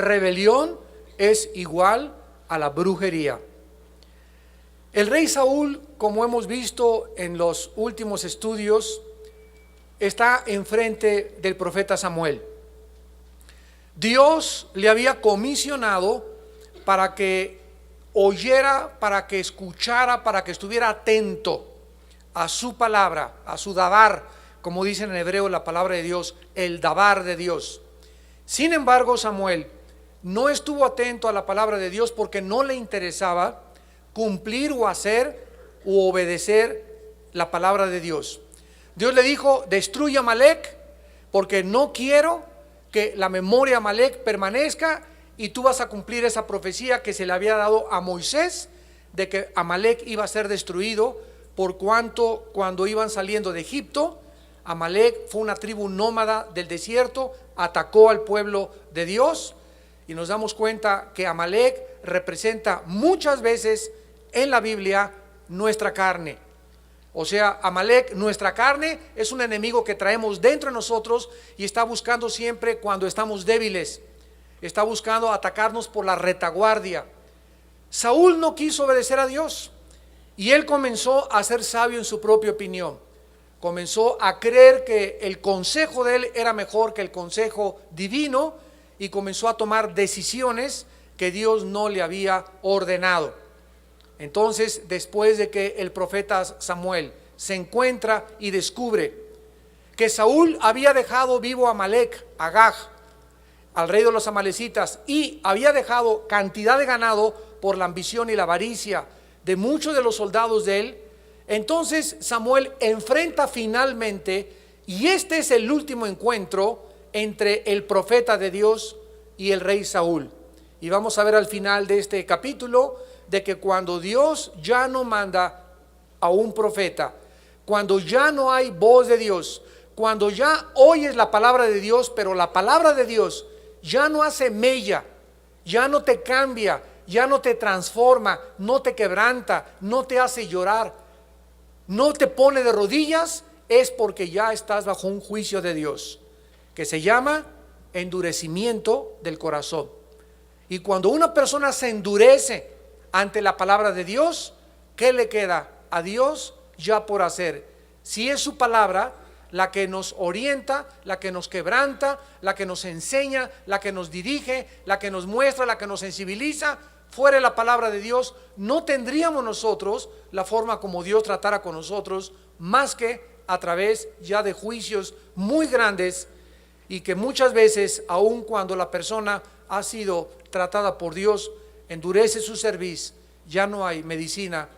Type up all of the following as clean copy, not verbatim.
rebelión es igual a la brujería. El rey Saúl, como hemos visto en los últimos estudios, está enfrente del profeta Samuel. Dios le había comisionado para que oyera, para que escuchara, para que estuviera atento a su palabra, a su dabar, como dicen en hebreo la palabra de Dios, el dabar de Dios. Sin embargo, Samuel no estuvo atento a la palabra de Dios porque no le interesaba cumplir o hacer o obedecer la palabra de Dios. Dios le dijo: destruye a Amalek, porque no quiero que la memoria de Amalek permanezca, y tú vas a cumplir esa profecía que se le había dado a Moisés de que Amalek iba a ser destruido, por cuanto cuando iban saliendo de Egipto, Amalek fue una tribu nómada del desierto, atacó al pueblo de Dios, y nos damos cuenta que Amalek representa muchas veces en la Biblia nuestra carne. O sea, Amalek, nuestra carne, es un enemigo que traemos dentro de nosotros y está buscando siempre cuando estamos débiles, está buscando atacarnos por la retaguardia. Saúl no quiso obedecer a Dios y él comenzó a ser sabio en su propia opinión. Comenzó a creer que el consejo de él era mejor que el consejo divino y comenzó a tomar decisiones que Dios no le había ordenado. Entonces, después de que el profeta Samuel se encuentra y descubre que Saúl había dejado vivo a Amalek, a Agag, al rey de los amalecitas, y había dejado cantidad de ganado por la ambición y la avaricia de muchos de los soldados de él, entonces Samuel enfrenta finalmente, y este es el último encuentro entre el profeta de Dios y el rey Saúl. Y vamos a ver al final de este capítulo de que cuando Dios ya no manda a un profeta, cuando ya no hay voz de Dios, cuando ya oyes la palabra de Dios, pero la palabra de Dios ya no hace mella, ya no te cambia, ya no te transforma, no te quebranta, no te hace llorar, no te pone de rodillas, es porque ya estás bajo un juicio de Dios que se llama endurecimiento del corazón. Y cuando una persona se endurece ante la palabra de Dios, ¿qué le queda a Dios ya por hacer? Si es su palabra la que nos orienta, la que nos quebranta, la que nos enseña, la que nos dirige, la que nos muestra, la que nos sensibiliza, fuera la palabra de Dios, no tendríamos nosotros la forma como Dios tratara con nosotros, más que a través ya de juicios muy grandes, y que muchas veces, aun cuando la persona ha sido tratada por Dios, endurece su cerviz, ya no hay medicina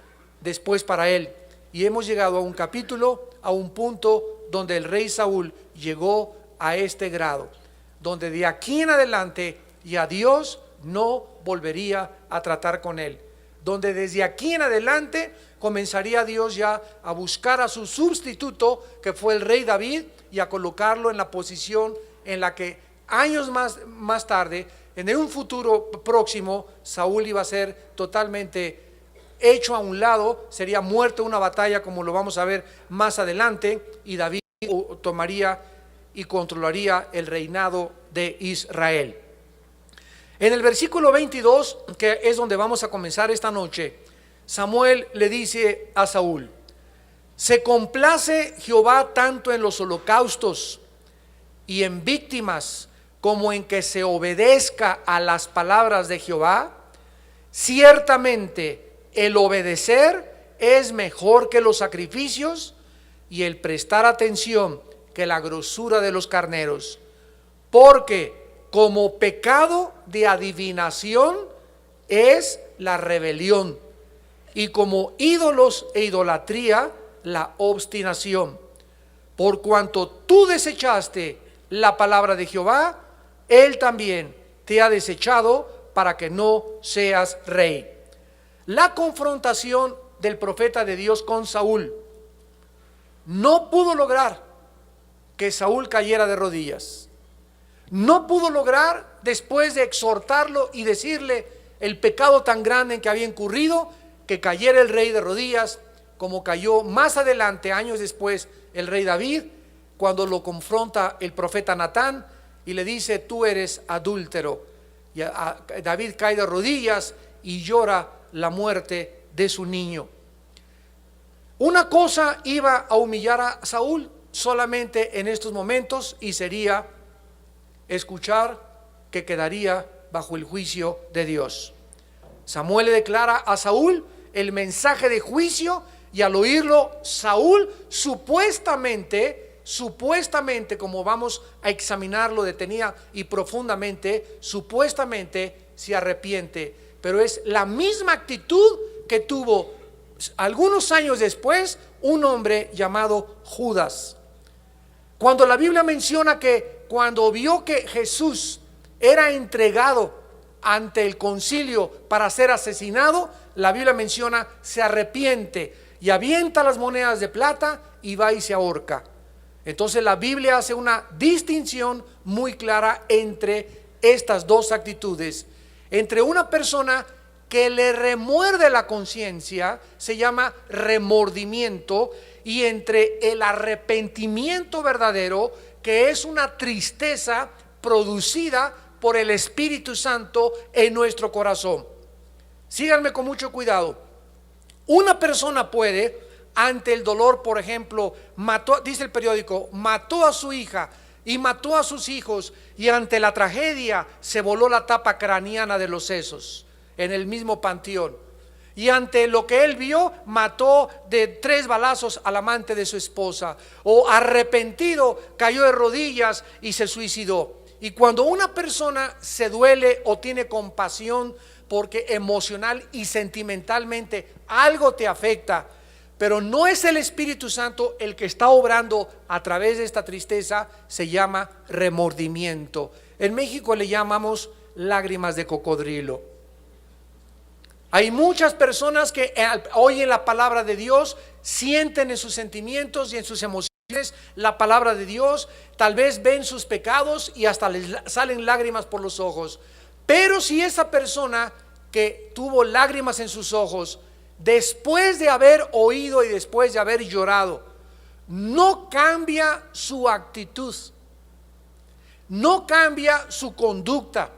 después para él. Y hemos llegado a un capítulo, a un punto donde el rey Saúl llegó a este grado, donde de aquí en adelante ya Dios no volvería a tratar con él, donde desde aquí en adelante comenzaría Dios ya a buscar a su sustituto, que fue el rey David, y a colocarlo en la posición en la que años más tarde, en un futuro próximo, Saúl iba a ser totalmente hecho a un lado, sería muerto en una batalla, como lo vamos a ver más adelante, y David tomaría y controlaría el reinado de Israel. En el versículo 22, que es donde vamos a comenzar esta noche, Samuel le dice a Saúl: se complace Jehová tanto en los holocaustos y en víctimas, como en que se obedezca a las palabras de Jehová. Ciertamente el obedecer es mejor que los sacrificios, y el prestar atención que la grosura de los carneros, porque como pecado de adivinación es la rebelión, y como ídolos e idolatría la obstinación. Por cuanto tú desechaste la palabra de Jehová, él también te ha desechado para que no seas rey. La confrontación del profeta de Dios con Saúl no pudo lograr que Saúl cayera de rodillas. No pudo lograr, después de exhortarlo y decirle el pecado tan grande en que había incurrido, que cayera el rey de rodillas, como cayó más adelante, años después, el rey David, cuando lo confronta el profeta Natán y le dice: tú eres adúltero. Y David cae de rodillas y llora la muerte de su niño. Una cosa iba a humillar a Saúl solamente en estos momentos, y sería escuchar que quedaría bajo el juicio de Dios. Samuel le declara a Saúl el mensaje de juicio, y al oírlo Saúl supuestamente, como vamos a examinarlo detenida y profundamente, supuestamente se arrepiente, pero es la misma actitud que tuvo algunos años después un hombre llamado Judas. Cuando la Biblia menciona que cuando vio que Jesús era entregado ante el concilio para ser asesinado, la Biblia menciona se arrepiente y avienta las monedas de plata y va y se ahorca. Entonces la Biblia hace una distinción muy clara entre estas dos actitudes. Entre una persona que le remuerde la conciencia, se llama remordimiento, y entre el arrepentimiento verdadero, que es una tristeza producida por el Espíritu Santo en nuestro corazón. Síganme con mucho cuidado. Una persona puede, ante el dolor, por ejemplo, dice el periódico, mató a su hija y mató a sus hijos, y ante la tragedia se voló la tapa craneana de los sesos en el mismo panteón, y ante lo que él vio mató de 3 balazos al amante de su esposa, o arrepentido cayó de rodillas y se suicidó. Y cuando una persona se duele o tiene compasión porque emocional y sentimentalmente algo te afecta, pero no es el Espíritu Santo el que está obrando a través de esta tristeza, se llama remordimiento. En México le llamamos lágrimas de cocodrilo. Hay muchas personas que oyen la palabra de Dios, sienten en sus sentimientos y en sus emociones la palabra de Dios, tal vez ven sus pecados y hasta les salen lágrimas por los ojos. Pero si esa persona que tuvo lágrimas en sus ojos, después de haber oído y después de haber llorado, no cambia su actitud, no cambia su conducta,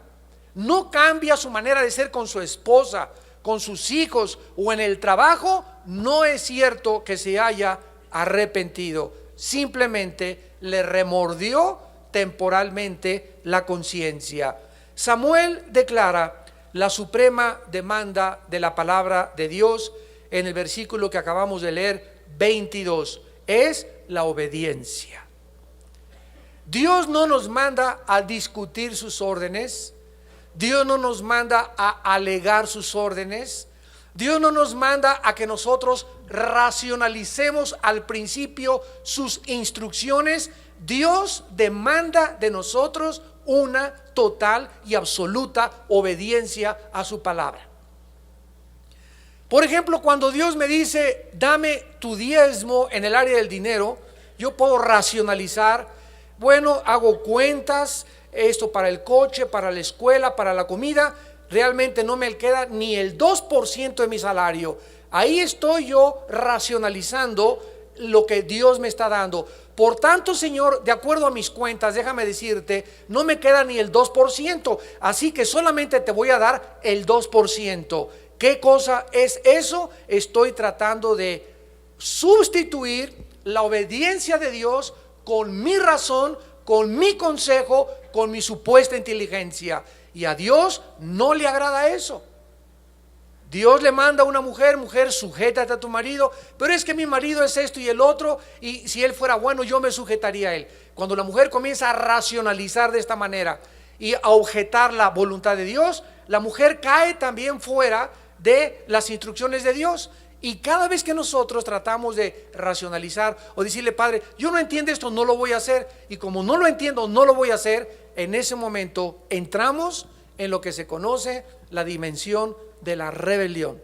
no cambia su manera de ser con su esposa, con sus hijos o en el trabajo, no es cierto que se haya arrepentido. Simplemente le remordió temporalmente la conciencia. Samuel declara la suprema demanda de la palabra de Dios en el versículo que acabamos de leer, 22, es la obediencia. Dios no nos manda a discutir sus órdenes. Dios no nos manda a alegar sus órdenes. Dios no nos manda a que nosotros racionalicemos al principio sus instrucciones. Dios demanda de nosotros una total y absoluta obediencia a su palabra. Por ejemplo, cuando Dios me dice, dame tu diezmo en el área del dinero, yo puedo racionalizar, bueno, hago cuentas, esto para el coche, para la escuela, para la comida, realmente no me queda ni el 2% de mi salario. Ahí estoy yo racionalizando lo que Dios me está dando. Por tanto, Señor, de acuerdo a mis cuentas, déjame decirte, no me queda ni el 2%, así que solamente te voy a dar el 2%. ¿Qué cosa es eso? Estoy tratando de sustituir la obediencia de Dios con mi razón, con mi consejo, con mi supuesta inteligencia. Y a Dios no le agrada eso. Dios le manda a una mujer, sujétate a tu marido, pero es que mi marido es esto y el otro, y si él fuera bueno yo me sujetaría a él. Cuando la mujer comienza a racionalizar de esta manera y a objetar la voluntad de Dios, la mujer cae también fuera de las instrucciones de Dios. Y cada vez que nosotros tratamos de racionalizar o decirle, Padre, yo no entiendo esto, no lo voy a hacer, y como no lo entiendo, no lo voy a hacer, en ese momento entramos en lo que se conoce la dimensión de la rebelión.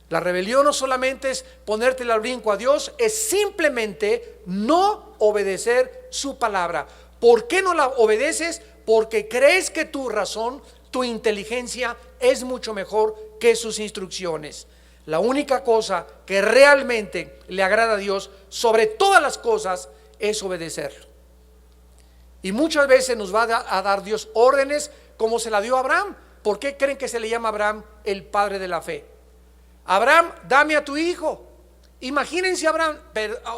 La rebelión no solamente es ponerte al brinco a Dios, es simplemente no obedecer su palabra. ¿Por qué no la obedeces? Porque crees que tu razón, tu inteligencia es mucho mejor que sus instrucciones. La única cosa que realmente le agrada a Dios sobre todas las cosas es obedecerlo. Y muchas veces nos va a dar Dios órdenes como se la dio a Abraham. ¿Por qué creen que se le llama a Abraham el padre de la fe? Abraham, dame a tu hijo. Imagínense Abraham,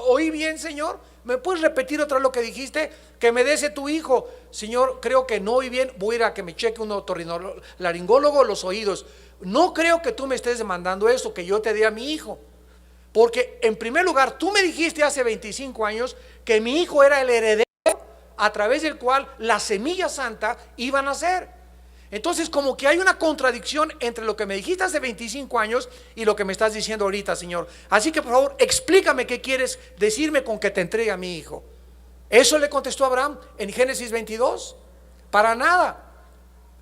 oí bien, Señor, ¿me puedes repetir otra vez lo que dijiste? Que me des tu hijo. Señor, creo que no oí bien, voy a ir a que me cheque un otorrinolaringólogo los oídos. No creo que tú me estés demandando eso, que yo te dé a mi hijo. Porque en primer lugar, tú me dijiste hace 25 años que mi hijo era el heredero a través del cual la semilla santa iba a nacer. Entonces, como que hay una contradicción entre lo que me dijiste hace 25 años y lo que me estás diciendo ahorita, Señor. Así que por favor, explícame qué quieres decirme con que te entregue a mi hijo. Eso le contestó Abraham en Génesis 22. Para nada.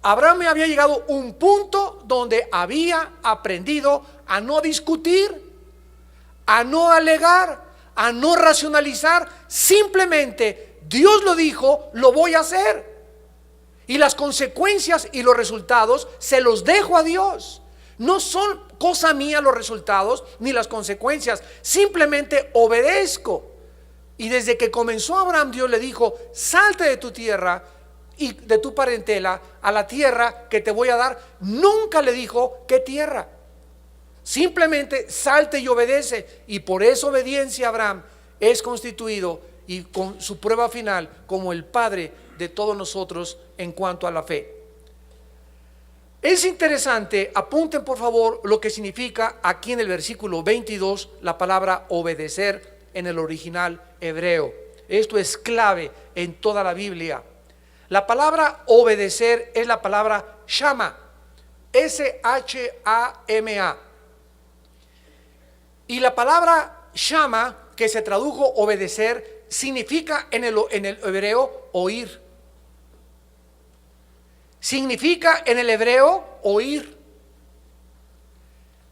Abraham había llegado a un punto donde había aprendido a no discutir, a no alegar, a no racionalizar. Simplemente Dios lo dijo, lo voy a hacer. Y las consecuencias y los resultados se los dejo a Dios. No son cosa mía los resultados ni las consecuencias. Simplemente obedezco. Y desde que comenzó Abraham, Dios le dijo: salte de tu tierra y de tu parentela a la tierra que te voy a dar. Nunca le dijo qué tierra. Simplemente salte y obedece. Y por esa obediencia Abraham es constituido, y con su prueba final, como el padre de todos nosotros en cuanto a la fe. Es interesante, apunten por favor lo que significa aquí en el versículo 22 la palabra obedecer en el original hebreo. Esto es clave en toda la Biblia. La palabra obedecer es la palabra shama, S-H-A-M-A. Y la palabra shama, que se tradujo obedecer, significa en el hebreo oír. Significa en el hebreo oír.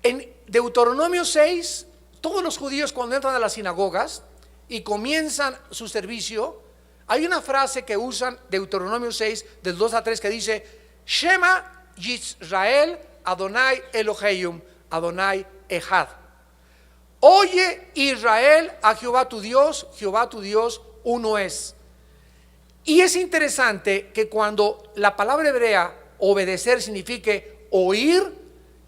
En Deuteronomio 6, todos los judíos cuando entran a las sinagogas y comienzan su servicio, hay una frase que usan, Deuteronomio 6, del 2 a 3, que dice: Shema Yisrael Adonai Elohim Adonai Echad. Oye Israel a Jehová tu Dios uno es. Y es interesante que cuando la palabra hebrea obedecer signifique oír,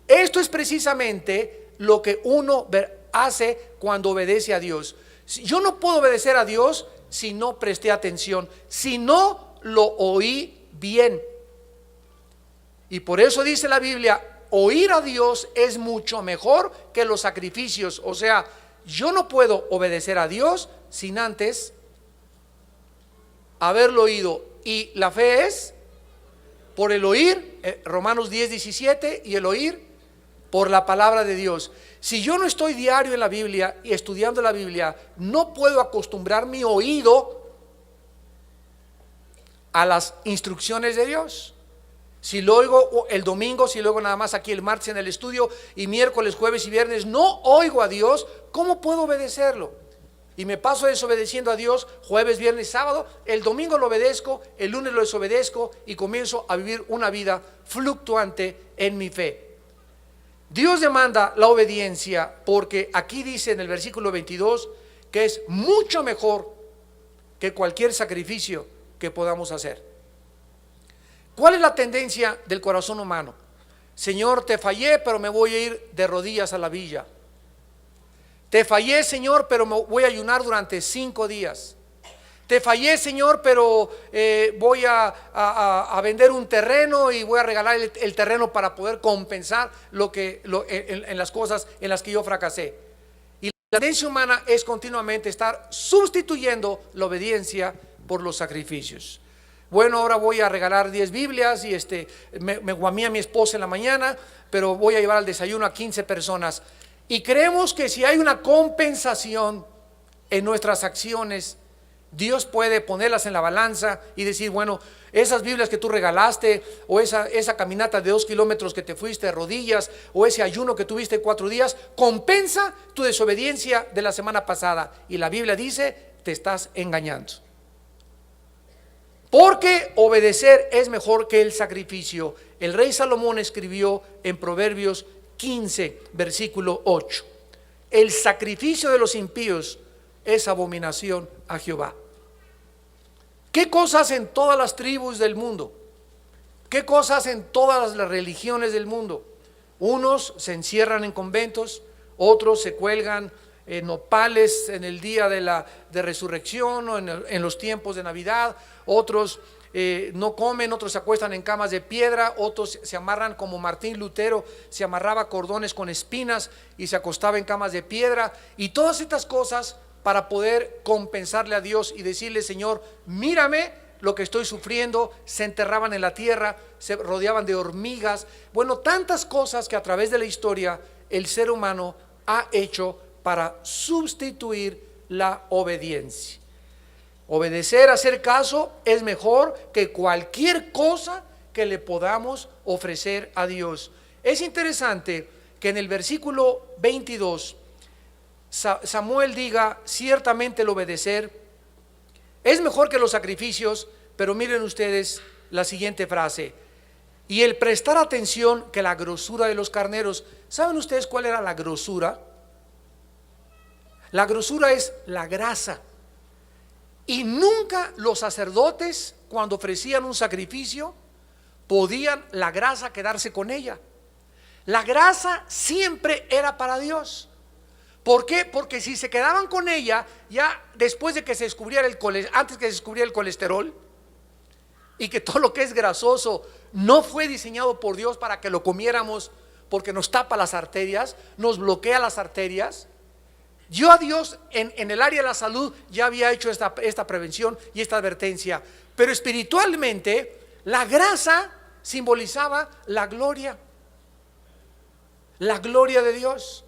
esto es precisamente lo que uno hace cuando obedece a Dios. Yo no puedo obedecer a Dios si no presté atención, si no lo oí bien. Y por eso dice la Biblia: oír a Dios es mucho mejor que los sacrificios. O sea, yo no puedo obedecer a Dios sin antes haberlo oído. Y la fe es por el oír, Romanos 10:17, y el oír por la palabra de Dios. Si yo no estoy diario en la Biblia y estudiando la Biblia, no puedo acostumbrar mi oído a las instrucciones de Dios. Si lo oigo el domingo, si lo oigo nada más aquí el martes en el estudio, y miércoles, jueves y viernes no oigo a Dios, ¿cómo puedo obedecerlo? Y me paso desobedeciendo a Dios jueves, viernes, sábado. El domingo lo obedezco, el lunes lo desobedezco y comienzo a vivir una vida fluctuante en mi fe. Dios demanda la obediencia porque aquí dice en el versículo 22 que es mucho mejor que cualquier sacrificio que podamos hacer. ¿Cuál es la tendencia del corazón humano? Señor, te fallé, pero me voy a ir de rodillas a la villa. Te fallé, Señor, pero me voy a ayunar durante 5 días. Te fallé, Señor, pero voy a vender un terreno y voy a regalar el terreno para poder compensar en las cosas en las que yo fracasé. Y la tendencia humana es continuamente estar sustituyendo la obediencia por los sacrificios. Bueno, ahora voy a regalar 10 Biblias y me guamé a mi esposa en la mañana, pero voy a llevar al desayuno a 15 personas. Y creemos que si hay una compensación en nuestras acciones, Dios puede ponerlas en la balanza y decir: bueno, esas Biblias que tú regalaste, o esa caminata de 2 kilómetros que te fuiste de rodillas, o ese ayuno que tuviste 4 días, compensa tu desobediencia de la semana pasada. Y la Biblia dice: te estás engañando. Porque obedecer es mejor que el sacrificio. El rey Salomón escribió en Proverbios 15, versículo 8: el sacrificio de los impíos es abominación a Jehová. ¿Qué cosas hacen todas las tribus del mundo? ¿Qué cosas hacen todas las religiones del mundo? Unos se encierran en conventos, otros se cuelgan nopales en el día de resurrección o en los tiempos de Navidad, otros no comen, otros se acuestan en camas de piedra, otros se amarran como Martín Lutero, se amarraba cordones con espinas y se acostaba en camas de piedra, y todas estas cosas para poder compensarle a Dios y decirle: Señor, mírame lo que estoy sufriendo. Se enterraban en la tierra, se rodeaban de hormigas. Bueno, tantas cosas que a través de la historia el ser humano ha hecho para sustituir la obediencia. Obedecer, hacer caso es mejor que cualquier cosa que le podamos ofrecer a Dios. Es interesante que en el versículo 22 Samuel diga: ciertamente el obedecer es mejor que los sacrificios, pero miren ustedes la siguiente frase: y el prestar atención que la grosura de los carneros. ¿Saben ustedes cuál era la grosura? La grosura es la grasa. Y nunca los sacerdotes, cuando ofrecían un sacrificio, podían la grasa quedarse con ella. La grasa siempre era para Dios. ¿Por qué? Porque si se quedaban con ella, ya después de que se descubriera antes que se descubriera el colesterol, y que todo lo que es grasoso no fue diseñado por Dios para que lo comiéramos, porque nos tapa las arterias, nos bloquea las arterias. Yo a Dios en el área de la salud ya había hecho esta prevención y esta advertencia, pero espiritualmente la grasa simbolizaba la gloria de Dios.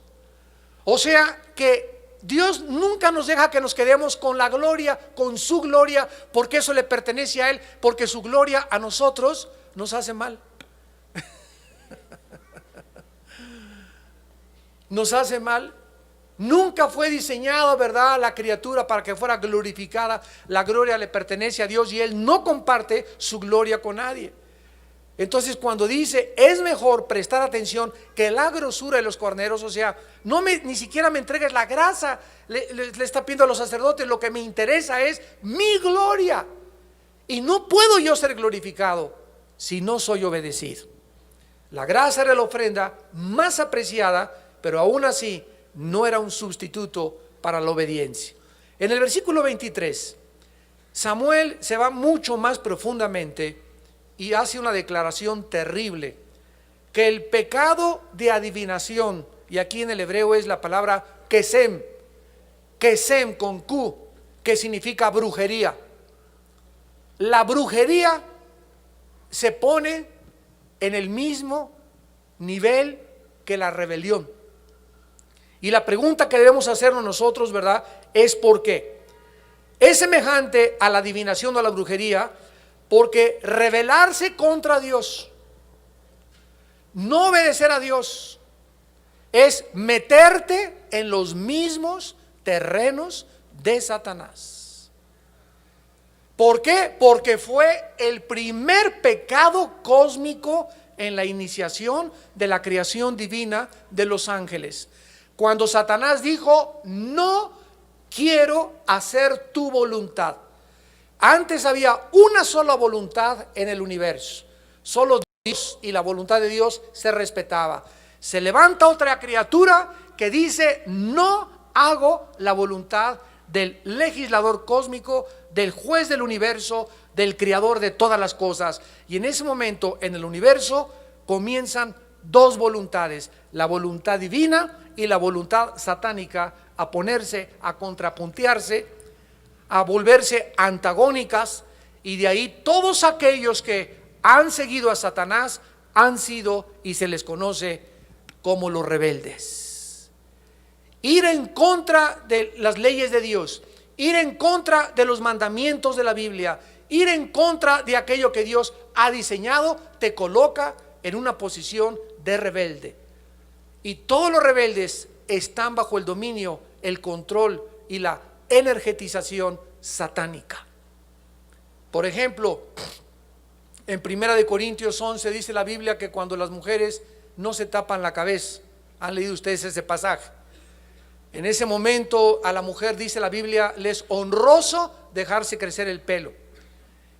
O sea que Dios nunca nos deja que nos quedemos con la gloria, con su gloria, porque eso le pertenece a Él, porque su gloria a nosotros nos hace mal. Nos hace mal. Nunca fue diseñado, ¿verdad?, la criatura para que fuera glorificada. La gloria le pertenece a Dios y Él no comparte su gloria con nadie. Entonces, cuando dice es mejor prestar atención que la grosura de los carneros, o sea, ni siquiera me entregues la grasa, le está pidiendo a los sacerdotes: lo que me interesa es mi gloria, y no puedo yo ser glorificado si no soy obedecido. La grasa era la ofrenda más apreciada, pero aún así no era un sustituto para la obediencia. En el versículo 23, Samuel se va mucho más profundamente y hace una declaración terrible: que el pecado de adivinación, y aquí en el hebreo es la palabra kesem con Q, que significa brujería. La brujería se pone en el mismo nivel que la rebelión. Y la pregunta que debemos hacernos nosotros, ¿verdad?, es ¿por qué? Es semejante a la adivinación o a la brujería, porque rebelarse contra Dios, no obedecer a Dios, es meterte en los mismos terrenos de Satanás. ¿Por qué? Porque fue el primer pecado cósmico en la iniciación de la creación divina de los ángeles. Cuando Satanás dijo: no quiero hacer tu voluntad. Antes había una sola voluntad en el universo, solo Dios, y la voluntad de Dios se respetaba. Se levanta otra criatura que dice: no hago la voluntad del legislador cósmico, del juez del universo, del creador de todas las cosas. Y en ese momento en el universo comienzan dos voluntades: la voluntad divina y la voluntad satánica, a ponerse, a contrapuntearse, a volverse antagónicas. Y de ahí todos aquellos que han seguido a Satanás han sido y se les conoce como los rebeldes. Ir en contra de las leyes de Dios, ir en contra de los mandamientos de la Biblia, ir en contra de aquello que Dios ha diseñado, te coloca en una posición de rebelde. Y todos los rebeldes están bajo el dominio, el control y la energetización satánica. Por ejemplo, en 1 Corintios 11 dice la Biblia que cuando las mujeres no se tapan la cabeza, ¿han leído ustedes ese pasaje? En ese momento a la mujer, dice la Biblia, le es honroso dejarse crecer el pelo.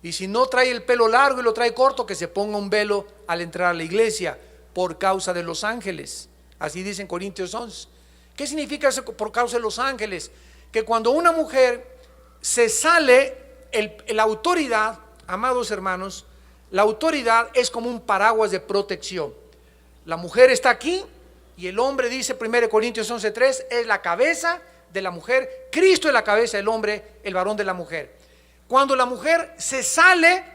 Y si no trae el pelo largo y lo trae corto, que se ponga un velo al entrar a la iglesia por causa de los ángeles. Así dice en Corintios 11. ¿Qué significa eso por causa de los ángeles? Que cuando una mujer se sale, la autoridad, amados hermanos, la autoridad es como un paraguas de protección. La mujer está aquí y el hombre, dice 1 Corintios 11:3, es la cabeza de la mujer. Cristo es la cabeza del hombre, el varón de la mujer. Cuando la mujer se sale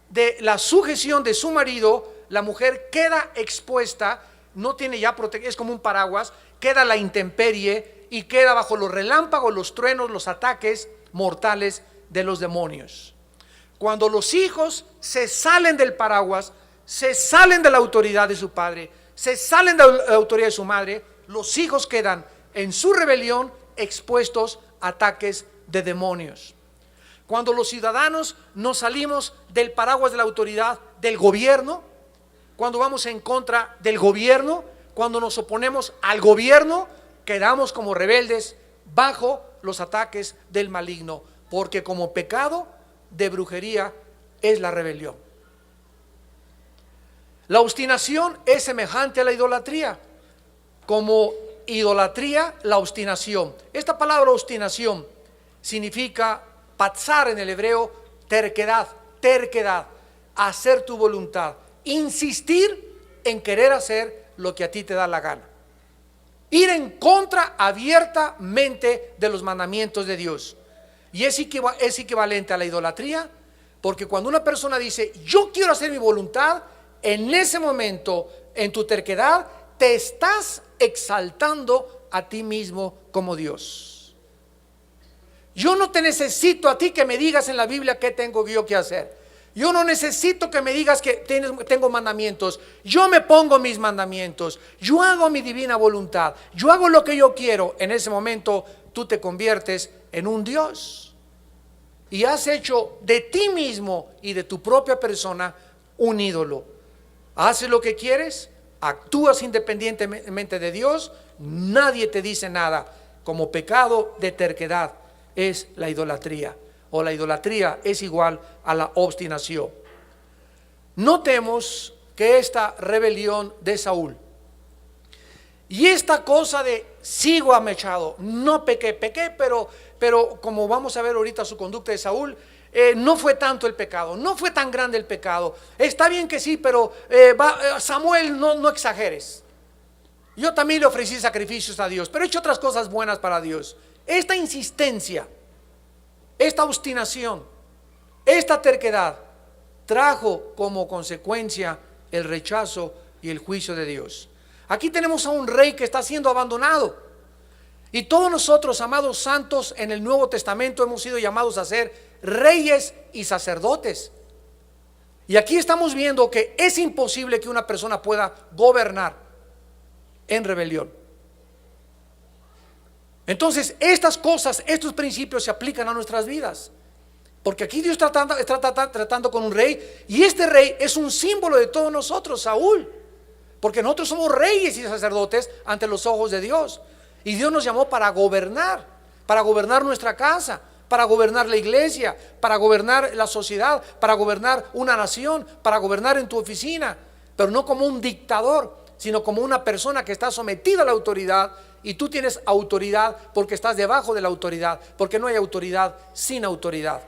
de la sujeción de su marido, la mujer queda expuesta, no tiene ya protección, es como un paraguas, queda a la intemperie y queda bajo los relámpagos, los truenos, los ataques mortales de los demonios. Cuando los hijos se salen del paraguas, se salen de la autoridad de su padre, se salen de la autoridad de su madre, los hijos quedan en su rebelión expuestos a ataques de demonios. Cuando los ciudadanos nos salimos del paraguas de la autoridad del gobierno, cuando vamos en contra del gobierno, cuando nos oponemos al gobierno, quedamos como rebeldes bajo los ataques del maligno, porque como pecado de brujería es la rebelión. La obstinación es semejante a la idolatría, como idolatría la obstinación. Esta palabra obstinación significa patzar en el hebreo, terquedad, hacer tu voluntad, insistir en querer hacer lo que a ti te da la gana, ir en contra abiertamente de los mandamientos de Dios. Y es equivalente a la idolatría, porque cuando una persona dice yo quiero hacer mi voluntad, en ese momento, en tu terquedad, te estás exaltando a ti mismo como Dios. Yo no te necesito a ti que me digas en la Biblia qué tengo yo que hacer. Yo no necesito que me digas que tengo mandamientos. Yo me pongo mis mandamientos. Yo hago mi divina voluntad. Yo hago lo que yo quiero. En ese momento tú te conviertes en un Dios. Y has hecho de ti mismo y de tu propia persona un ídolo. Haces lo que quieres, actúas independientemente de Dios, nadie te dice nada. Como pecado de terquedad es la idolatría, o la idolatría es igual a la obstinación. Notemos que esta rebelión de Saúl y esta cosa de sigo amechado, no pequé, pero como vamos a ver ahorita su conducta de Saúl, no fue tanto el pecado, no fue tan grande el pecado. Está bien que sí, pero Samuel, no exageres. Yo también le ofrecí sacrificios a Dios, pero he hecho otras cosas buenas para Dios. Esta insistencia, esta obstinación, esta terquedad trajo como consecuencia el rechazo y el juicio de Dios. Aquí tenemos a un rey que está siendo abandonado. Y todos nosotros, amados santos, en el Nuevo Testamento hemos sido llamados a ser reyes y sacerdotes. Y aquí estamos viendo que es imposible que una persona pueda gobernar en rebelión. Entonces, estas cosas, estos principios se aplican a nuestras vidas. Porque aquí Dios está tratando con un rey, y este rey es un símbolo de todos nosotros, Saúl. Porque nosotros somos reyes y sacerdotes ante los ojos de Dios. Y Dios nos llamó para gobernar nuestra casa, para gobernar la iglesia, para gobernar la sociedad, para gobernar una nación, para gobernar en tu oficina, pero no como un dictador, sino como una persona que está sometida a la autoridad, y tú tienes autoridad porque estás debajo de la autoridad, porque no hay autoridad sin autoridad.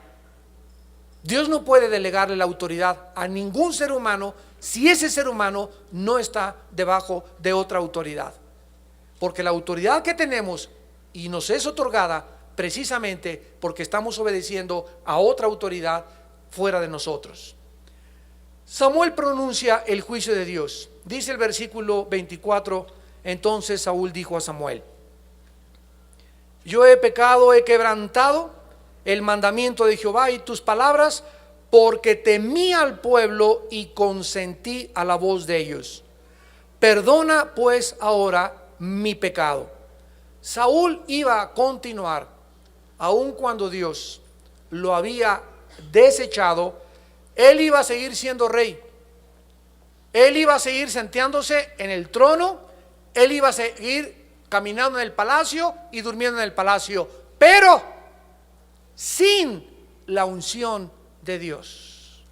Dios no puede delegarle la autoridad a ningún ser humano si ese ser humano no está debajo de otra autoridad. Porque la autoridad que tenemos y nos es otorgada precisamente porque estamos obedeciendo a otra autoridad fuera de nosotros. Samuel pronuncia el juicio de Dios. Dice el versículo 24: entonces Saúl dijo a Samuel: yo he pecado, he quebrantado el mandamiento de Jehová y tus palabras, porque temí al pueblo y consentí a la voz de ellos. Perdona pues ahora mi pecado. Saúl iba a continuar, aun cuando Dios lo había desechado. Él iba a seguir siendo rey. Él iba a seguir sentándose en el trono. Él iba a seguir caminando en el palacio y durmiendo en el palacio, pero sin la unción de Dios.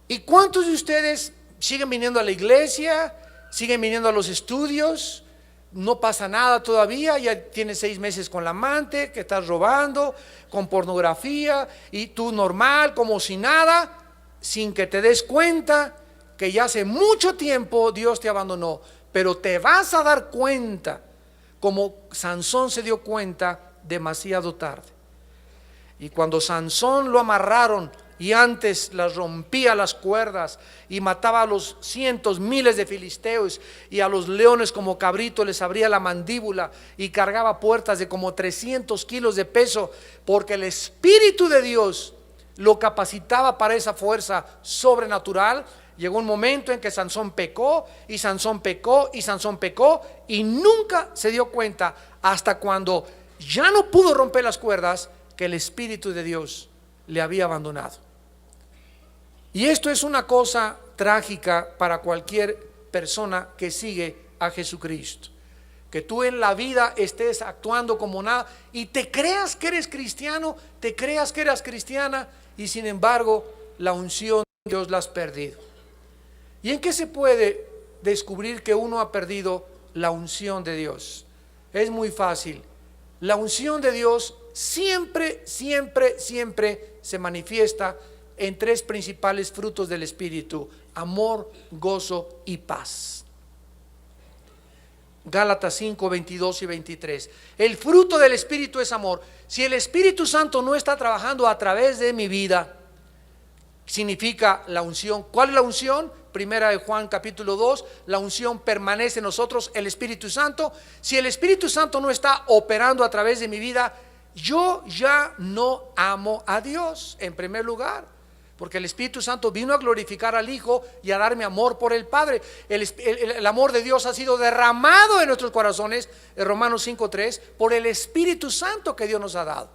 ¿Y cuántos de ustedes siguen viniendo a la iglesia, siguen viniendo a los estudios? No pasa nada todavía, ya tienes 6 meses con la amante, que estás robando, con pornografía, y tú normal, como si nada, sin que te des cuenta que ya hace mucho tiempo Dios te abandonó. Pero te vas a dar cuenta, como Sansón se dio cuenta demasiado tarde. Y cuando Sansón lo amarraron y antes las rompía las cuerdas y mataba a los cientos, miles de filisteos, y a los leones como cabrito les abría la mandíbula y cargaba puertas de como 300 kilos de peso, porque el Espíritu de Dios lo capacitaba para esa fuerza sobrenatural. Llegó un momento en que Sansón pecó y Sansón pecó y Sansón pecó, y nunca se dio cuenta hasta cuando ya no pudo romper las cuerdas, que el Espíritu de Dios le había abandonado. Y esto es una cosa trágica para cualquier persona que sigue a Jesucristo. Que tú en la vida estés actuando como nada y te creas que eres cristiano, te creas que eres cristiana, y sin embargo la unción de Dios la has perdido. ¿Y en qué se puede descubrir que uno ha perdido la unción de Dios? Es muy fácil. La unción de Dios siempre se manifiesta en 3 principales frutos del Espíritu: amor, gozo y paz. Gálatas 5, 22 y 23. El fruto del Espíritu es amor. Si el Espíritu Santo no está trabajando a través de mi vida, significa la unción. ¿Cuál es la unción? Primera de Juan capítulo 2, la unción permanece en nosotros, el Espíritu Santo. Si el Espíritu Santo no está operando a través de mi vida, yo ya no amo a Dios en primer lugar, porque el Espíritu Santo vino a glorificar al Hijo y a darme amor por el Padre. El amor de Dios ha sido derramado en nuestros corazones, en Romanos 5:3, por el Espíritu Santo que Dios nos ha dado.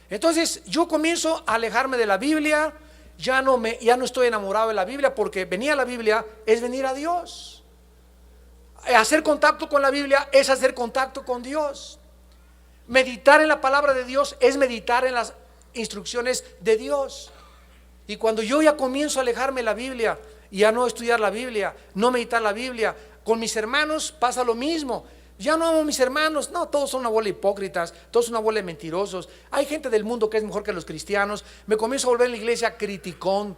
Entonces yo comienzo a alejarme de la Biblia. Ya no estoy enamorado de la Biblia, porque venir a la Biblia es venir a Dios. Hacer contacto con la Biblia es hacer contacto con Dios. Meditar en la palabra de Dios es meditar en las instrucciones de Dios. Y cuando yo ya comienzo a alejarme de la Biblia y ya no estudiar la Biblia, no meditar la Biblia, con mis hermanos pasa lo mismo. Ya no amo a mis hermanos, no, todos son una bola de hipócritas, todos son una bola de mentirosos. Hay gente del mundo que es mejor que los cristianos. Me comienzo a volver en la iglesia criticón,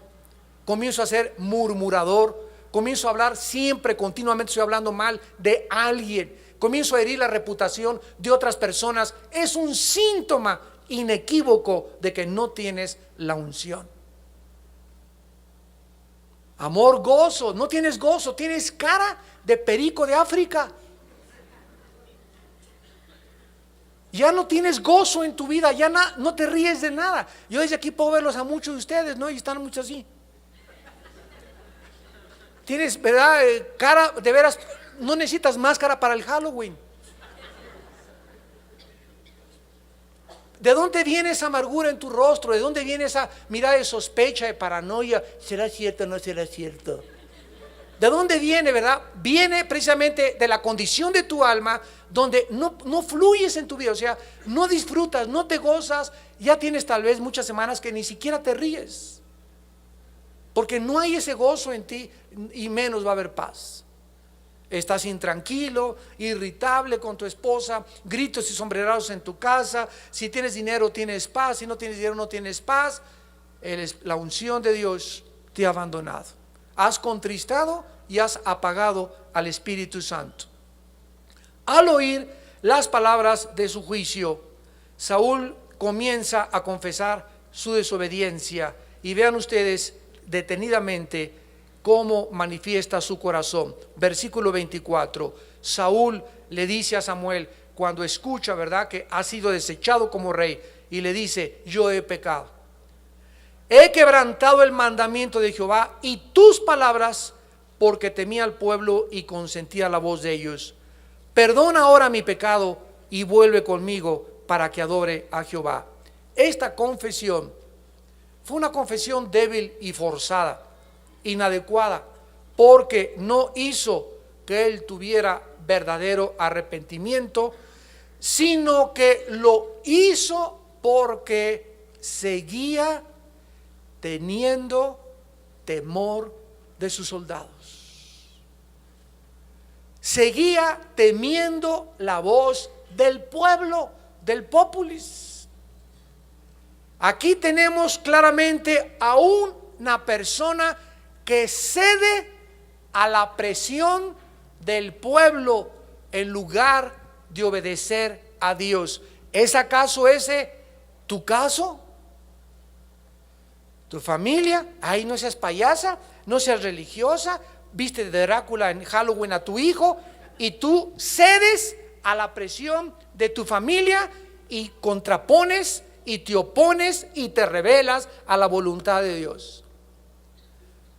comienzo a ser murmurador, comienzo a hablar siempre, continuamente estoy hablando mal de alguien, comienzo a herir la reputación de otras personas. Es un síntoma inequívoco de que no tienes la unción. Amor, gozo, no tienes gozo, tienes cara de perico de África. Ya no tienes gozo en tu vida, ya no te ríes de nada. Yo desde aquí puedo verlos a muchos de ustedes, ¿no? Y están muchos así. Tienes, ¿verdad? Cara, de veras, no necesitas máscara para el Halloween. ¿De dónde viene esa amargura en tu rostro? ¿De dónde viene esa mirada de sospecha, de paranoia? ¿Será cierto o no será cierto? ¿De dónde viene, verdad? Viene precisamente de la condición de tu alma, donde no fluyes en tu vida, o sea, no disfrutas, no te gozas. Ya tienes tal vez muchas semanas que ni siquiera te ríes, porque no hay ese gozo en ti, y menos va a haber paz. Estás intranquilo, irritable con tu esposa, gritos y sombrerazos en tu casa. Si tienes dinero tienes paz, si no tienes dinero no tienes paz. La unción de Dios te ha abandonado. Has contristado y has apagado al Espíritu Santo. Al oír las palabras de su juicio, Saúl comienza a confesar su desobediencia, y vean ustedes detenidamente cómo manifiesta su corazón. Versículo 24. Saúl le dice a Samuel, cuando escucha, ¿verdad?, que ha sido desechado como rey, y le dice: yo he pecado, he quebrantado el mandamiento de Jehová y tus palabras, porque temía al pueblo y consentía la voz de ellos. Perdona ahora mi pecado y vuelve conmigo para que adore a Jehová. Esta confesión fue una confesión débil y forzada, inadecuada, porque no hizo que él tuviera verdadero arrepentimiento, sino que lo hizo porque seguía teniendo temor de sus soldados. Seguía temiendo la voz del pueblo, del populis. Aquí tenemos claramente a una persona que cede a la presión del pueblo en lugar de obedecer a Dios. ¿Es acaso ese tu caso? ¿Tu familia? Ay, no seas payasa, no seas religiosa, viste de Drácula en Halloween a tu hijo y tú cedes a la presión de tu familia y contrapones y te opones y te rebelas a la voluntad de Dios.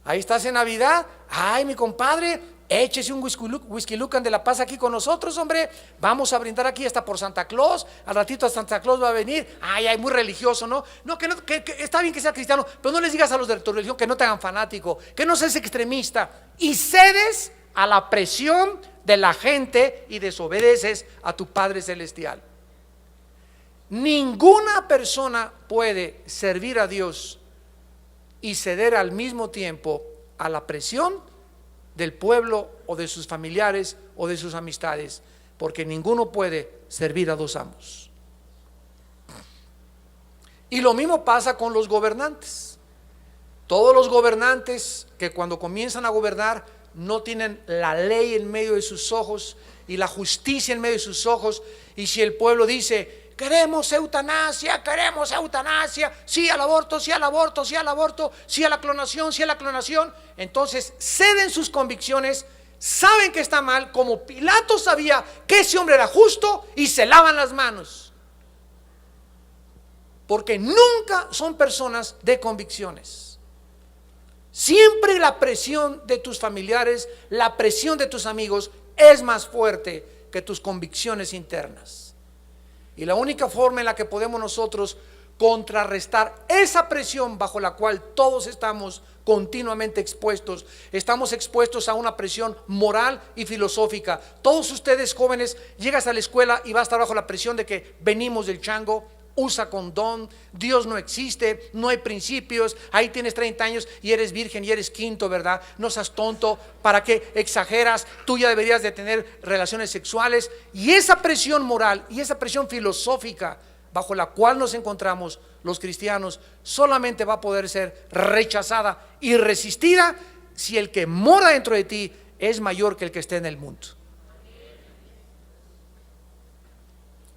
Ahí estás en Navidad. Ay, mi compadre, échese un whisky lucan de La Paz aquí con nosotros, hombre. Vamos a brindar aquí hasta por Santa Claus. Al ratito Santa Claus va a venir. Ay, muy religioso, ¿no? No, que está bien que sea cristiano, pero no les digas a los de tu religión que no te hagan fanático, que no seas extremista. Y cedes a la presión de la gente y desobedeces a tu Padre Celestial. Ninguna persona puede servir a Dios y ceder al mismo tiempo a la presión del pueblo o de sus familiares o de sus amistades, porque ninguno puede servir a dos amos. Y lo mismo pasa con los gobernantes. Todos los gobernantes que cuando comienzan a gobernar no tienen la ley en medio de sus ojos y la justicia en medio de sus ojos, y si el pueblo dice queremos eutanasia, sí al aborto, sí al aborto, sí al aborto, sí a la clonación, sí a la clonación, entonces ceden sus convicciones, saben que está mal, como Pilato sabía que ese hombre era justo, y se lavan las manos, porque nunca son personas de convicciones. Siempre la presión de tus familiares, la presión de tus amigos es más fuerte que tus convicciones internas. Y la única forma en la que podemos nosotros contrarrestar esa presión bajo la cual todos estamos continuamente expuestos, estamos expuestos a una presión moral y filosófica. Todos ustedes jóvenes llegas a la escuela y vas a estar bajo la presión de que venimos del chango, usa condón, Dios no existe, no hay principios, ahí tienes 30 años y eres virgen y eres quinto, ¿verdad? No seas tonto, ¿para qué exageras? Tú ya deberías de tener relaciones sexuales. Y esa presión moral y esa presión filosófica bajo la cual nos encontramos los cristianos solamente va a poder ser rechazada y resistida si el que mora dentro de ti es mayor que el que esté en el mundo.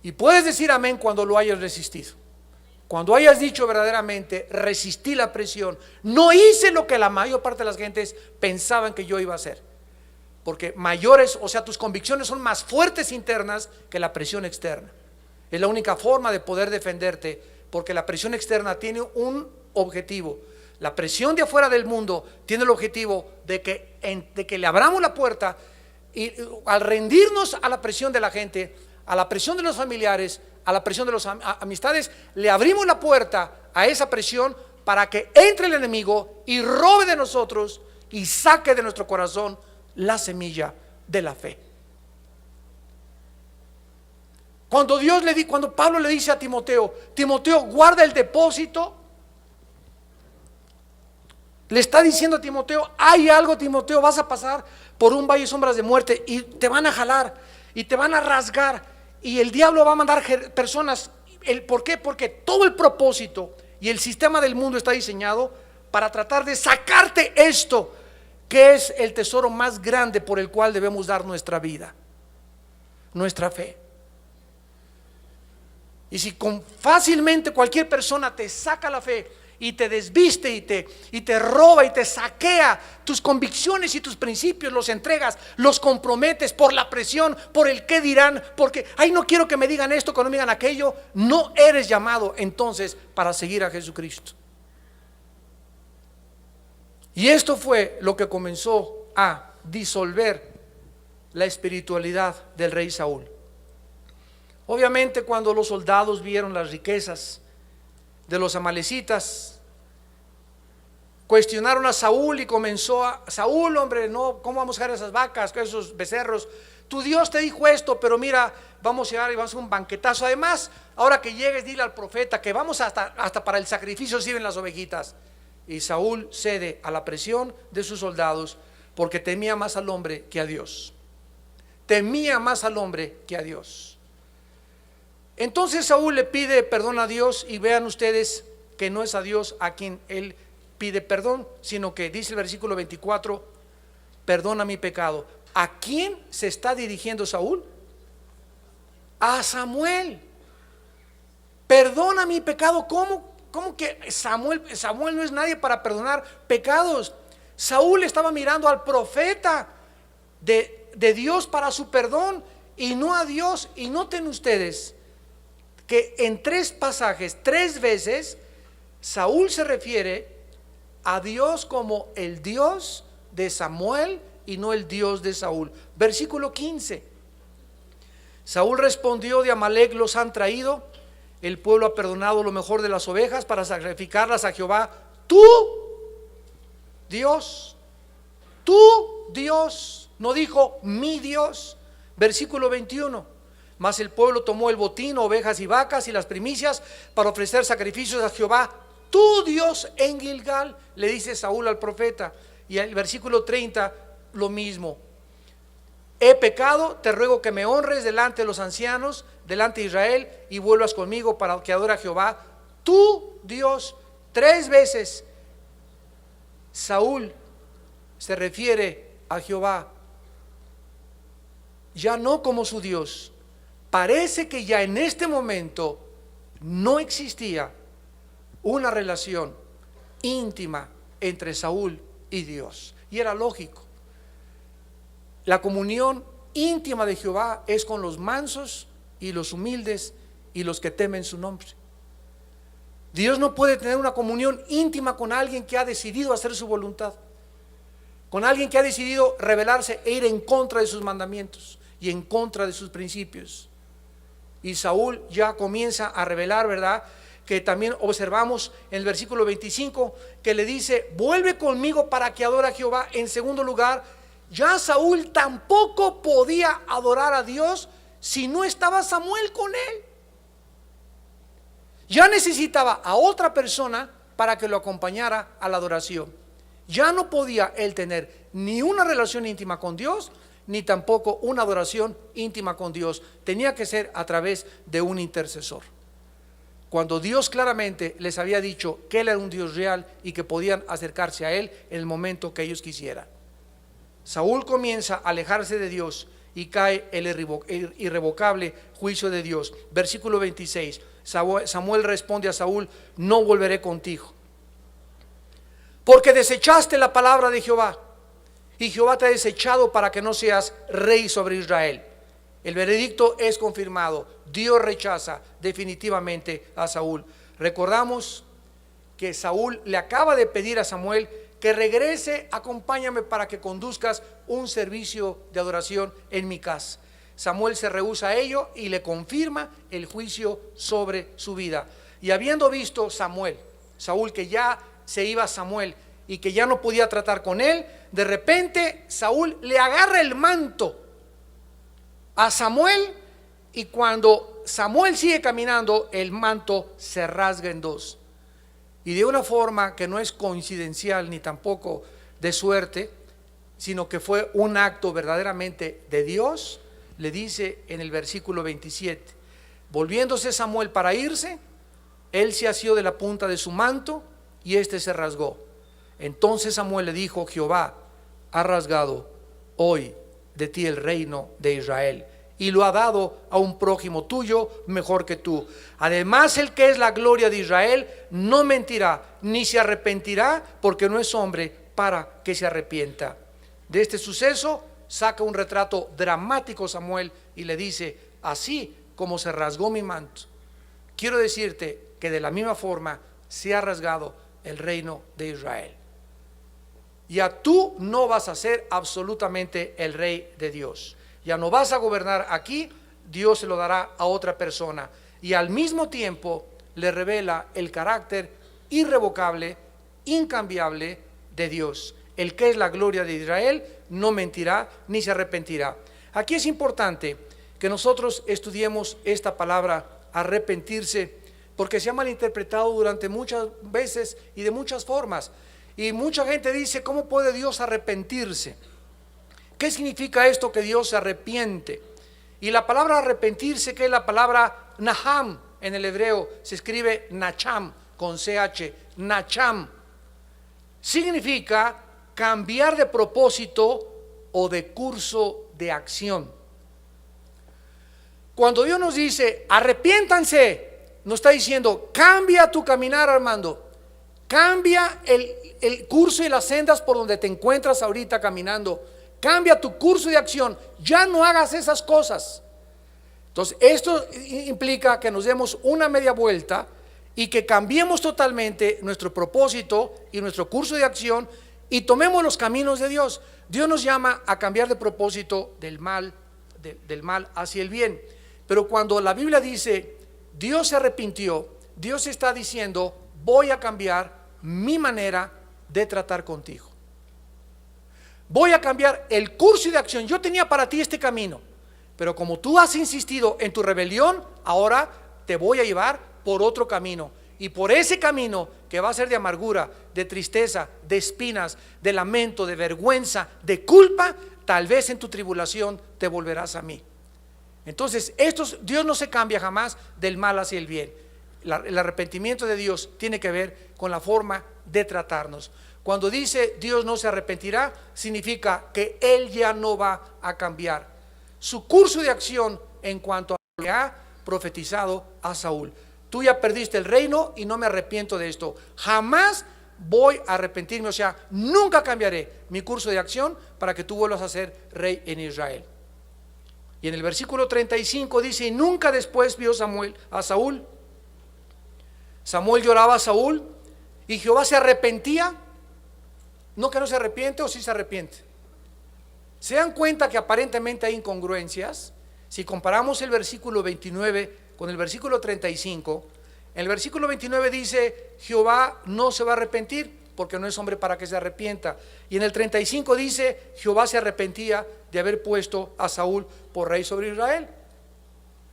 Y puedes decir amén cuando lo hayas resistido. Cuando hayas dicho verdaderamente, resistí la presión, no hice lo que la mayor parte de las gentes pensaban que yo iba a hacer. Porque mayores, o sea, tus convicciones son más fuertes internas que la presión externa. Es la única forma de poder defenderte, porque la presión externa tiene un objetivo. La presión de afuera del mundo tiene el objetivo de que le abramos la puerta, y al rendirnos a la presión de la gente, a la presión de los familiares, a la presión de las amistades, le abrimos la puerta a esa presión para que entre el enemigo y robe de nosotros y saque de nuestro corazón la semilla de la fe. Cuando Pablo le dice a Timoteo, guarda el depósito, le está diciendo a Timoteo, hay algo, Timoteo, vas a pasar por un valle de sombras de muerte y te van a jalar y te van a rasgar. Y el diablo va a mandar personas. ¿Por qué? Porque todo el propósito y el sistema del mundo está diseñado para tratar de sacarte esto, que es el tesoro más grande por el cual debemos dar nuestra vida, nuestra fe. Y si fácilmente cualquier persona te saca la fe y te desviste y te roba y te saquea tus convicciones y tus principios, los entregas, los comprometes por la presión, por el qué dirán, porque ay, no quiero que me digan esto, que no me digan aquello, no eres llamado entonces para seguir a Jesucristo. Y esto fue lo que comenzó a disolver la espiritualidad del rey Saúl. Obviamente, cuando los soldados vieron las riquezas de los amalecitas, Cuestionaron a Saúl y comenzó Saúl, hombre, no, ¿cómo vamos a dejar esas vacas, esos becerros? Tu Dios te dijo esto, pero mira, vamos a llegar y vamos a hacer un banquetazo. Además, ahora que llegues, dile al profeta que vamos hasta para el sacrificio sirven las ovejitas. Y Saúl cede a la presión de sus soldados porque temía más al hombre que a Dios. Temía más al hombre que a Dios. Entonces Saúl le pide perdón a Dios, y vean ustedes que no es a Dios a quien él pide perdón, sino que dice el versículo 24, perdona mi pecado. ¿A quién se está dirigiendo Saúl? A Samuel. Perdona mi pecado. ¿Cómo que Samuel no es nadie para perdonar pecados? Saúl estaba mirando al profeta de Dios para su perdón y no a Dios. Y noten ustedes que en 3 pasajes, 3 veces, Saúl se refiere a Dios como el Dios de Samuel y no el Dios de Saúl. Versículo 15. Saúl respondió: de Amalec los han traído, el pueblo ha perdonado lo mejor de las ovejas para sacrificarlas a Jehová. Tú, Dios, no dijo mi Dios. Versículo 21. Mas el pueblo tomó el botín, ovejas y vacas y las primicias para ofrecer sacrificios a Jehová, tu Dios, en Gilgal, le dice Saúl al profeta. Y el versículo 30, lo mismo. He pecado, te ruego que me honres delante de los ancianos, delante de Israel, y vuelvas conmigo para que adore a Jehová, tu Dios. 3 veces Saúl se refiere a Jehová, ya no como su Dios. Parece que ya en este momento no existía una relación íntima entre Saúl y Dios, y era lógico. La comunión íntima de Jehová es con los mansos y los humildes y los que temen su nombre. Dios no puede tener una comunión íntima con alguien que ha decidido hacer su voluntad, con alguien que ha decidido rebelarse e ir en contra de sus mandamientos y en contra de sus principios. Y Saúl ya comienza a revelar, ¿verdad? Que también observamos en el versículo 25 que le dice: vuelve conmigo para que adore a Jehová. En segundo lugar, ya Saúl tampoco podía adorar a Dios si no estaba Samuel con él. Ya necesitaba a otra persona para que lo acompañara a la adoración. Ya no podía él tener ni una relación íntima con Dios, ni tampoco una adoración íntima con Dios. Tenía que ser a través de un intercesor. Cuando Dios claramente les había dicho que Él era un Dios real y que podían acercarse a Él en el momento que ellos quisieran. Saúl comienza a alejarse de Dios y cae el irrevocable juicio de Dios. Versículo 26. Samuel responde a Saúl: no volveré contigo, porque desechaste la palabra de Jehová, y Jehová te ha desechado para que no seas rey sobre Israel. El veredicto es confirmado. Dios rechaza definitivamente a Saúl. Recordamos que Saúl le acaba de pedir a Samuel que regrese, acompáñame para que conduzcas un servicio de adoración en mi casa. Samuel se rehúsa a ello y le confirma el juicio sobre su vida. Y habiendo visto Saúl que ya se iba Samuel y que ya no podía tratar con él, de repente Saúl le agarra el manto a Samuel, y cuando Samuel sigue caminando, el manto se rasga en 2. Y de una forma que no es coincidencial ni tampoco de suerte, sino que fue un acto verdaderamente de Dios, le dice en el versículo 27: volviéndose Samuel para irse, él se asió de la punta de su manto y éste se rasgó. Entonces Samuel le dijo: Jehová ha rasgado hoy de ti el reino de Israel y lo ha dado a un prójimo tuyo mejor que tú. Además, el que es la gloria de Israel no mentirá ni se arrepentirá, porque no es hombre para que se arrepienta. De este suceso saca un retrato dramático Samuel y le dice: así como se rasgó mi manto, quiero decirte que de la misma forma se ha rasgado el reino de Israel. Ya tú no vas a ser absolutamente el rey de Dios. Ya no vas a gobernar aquí, Dios se lo dará a otra persona. Y al mismo tiempo le revela el carácter irrevocable, incambiable de Dios. El que es la gloria de Israel no mentirá ni se arrepentirá. Aquí es importante que nosotros estudiemos esta palabra arrepentirse, porque se ha malinterpretado durante muchas veces y de muchas formas. Y mucha gente dice, ¿cómo puede Dios arrepentirse? ¿Qué significa esto que Dios se arrepiente? Y la palabra arrepentirse, que es la palabra naham en el hebreo, se escribe nacham con ch, nacham, significa cambiar de propósito o de curso de acción. Cuando Dios nos dice arrepiéntanse, nos está diciendo cambia tu caminar, Armando, cambia el curso y las sendas por donde te encuentras ahorita caminando, cambia tu curso de acción, ya no hagas esas cosas. Entonces esto implica que nos demos una media vuelta y que cambiemos totalmente nuestro propósito y nuestro curso de acción y tomemos los caminos de Dios. Dios nos llama a cambiar de propósito del mal hacia el bien. Pero cuando la Biblia dice Dios se arrepintió, Dios está diciendo voy a cambiar mi manera de tratar contigo. Voy a cambiar el curso de acción. Yo tenía para ti este camino, pero como tú has insistido en tu rebelión, ahora te voy a llevar por otro camino. Y por ese camino que va a ser de amargura, de tristeza, de espinas, de lamento, de vergüenza, de culpa, tal vez en tu tribulación te volverás a mí. Entonces, Dios no se cambia jamás del mal hacia el bien. El arrepentimiento de Dios tiene que ver con la forma de tratarnos. Cuando dice Dios no se arrepentirá, significa que Él ya no va a cambiar su curso de acción en cuanto a lo que ha profetizado a Saúl. Tú ya perdiste el reino y no me arrepiento de esto. Jamás voy a arrepentirme, o sea, nunca cambiaré mi curso de acción para que tú vuelvas a ser rey en Israel. Y en el versículo 35 dice, y nunca después vio Samuel a Saúl. Samuel lloraba a Saúl y Jehová se arrepentía. No que no se arrepiente, o sí se arrepiente. ¿Se dan cuenta que aparentemente hay incongruencias? Si comparamos el versículo 29 con el versículo 35, en el versículo 29 dice, Jehová no se va a arrepentir porque no es hombre para que se arrepienta. Y en el 35 dice, Jehová se arrepentía de haber puesto a Saúl por rey sobre Israel.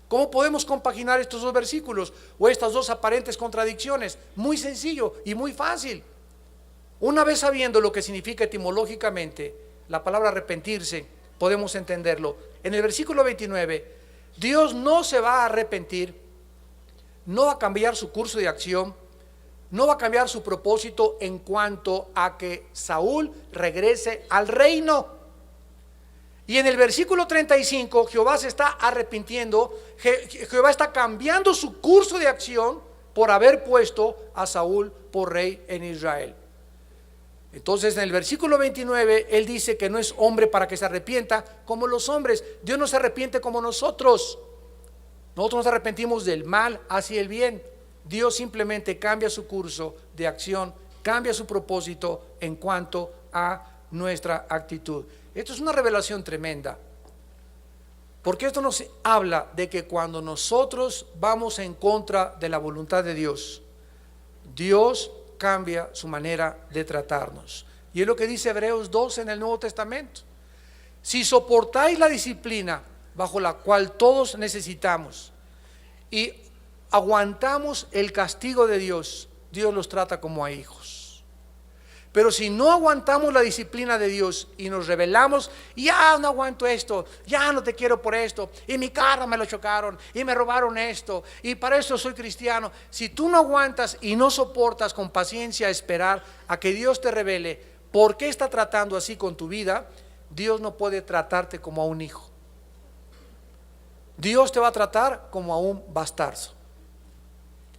¿Cómo podemos compaginar estos dos versículos o estas dos aparentes contradicciones? Muy sencillo y muy fácil. Una vez sabiendo lo que significa etimológicamente la palabra arrepentirse, podemos entenderlo. En el versículo 29, Dios no se va a arrepentir, no va a cambiar su curso de acción, no va a cambiar su propósito en cuanto a que Saúl regrese al reino. Y en el versículo 35, Jehová se está arrepintiendo, Jehová está cambiando su curso de acción por haber puesto a Saúl por rey en Israel. Entonces en el versículo 29 él dice que no es hombre para que se arrepienta como los hombres. Dios no se arrepiente como nosotros. Nosotros nos arrepentimos del mal hacia el bien. Dios simplemente cambia su curso de acción, cambia su propósito en cuanto a nuestra actitud. Esto es una revelación tremenda, porque esto nos habla de que cuando nosotros vamos en contra de la voluntad de Dios, Dios cambia su manera de tratarnos. Y es lo que dice Hebreos 12 en el Nuevo Testamento. Si soportáis la disciplina bajo la cual todos necesitamos y aguantamos el castigo de Dios, Dios los trata como a hijos. Pero si no aguantamos la disciplina de Dios y nos rebelamos, ya no aguanto esto, ya no te quiero por esto, y mi carro me lo chocaron, y me robaron esto, y para esto soy cristiano. Si tú no aguantas y no soportas con paciencia esperar a que Dios te revele por qué está tratando así con tu vida, Dios no puede tratarte como a un hijo. Dios te va a tratar como a un bastardo.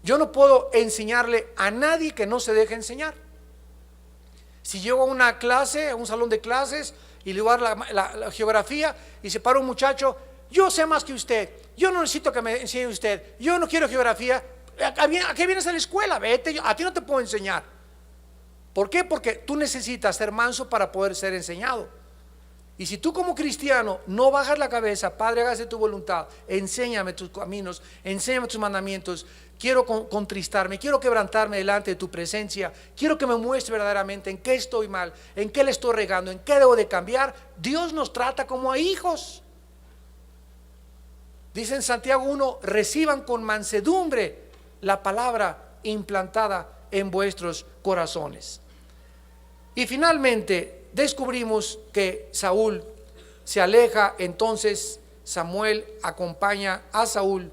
Yo no puedo enseñarle a nadie que no se deje enseñar. Si llego a una clase, a un salón de clases, y le voy a dar la geografía, y se para un muchacho, yo sé más que usted, yo no necesito que me enseñe usted, yo no quiero geografía, ¿a qué vienes a la escuela? Vete, a ti no te puedo enseñar. ¿Por qué? Porque tú necesitas ser manso para poder ser enseñado. Y si tú como cristiano no bajas la cabeza, Padre, hágase tu voluntad, enséñame tus caminos, enséñame tus mandamientos, quiero contristarme, quiero quebrantarme delante de tu presencia, quiero que me muestre verdaderamente en qué estoy mal, en qué le estoy regando, en qué debo de cambiar. Dios nos trata como a hijos. Dice en Santiago 1, reciban con mansedumbre la palabra implantada en vuestros corazones. Y finalmente descubrimos que Saúl se aleja, entonces Samuel acompaña a Saúl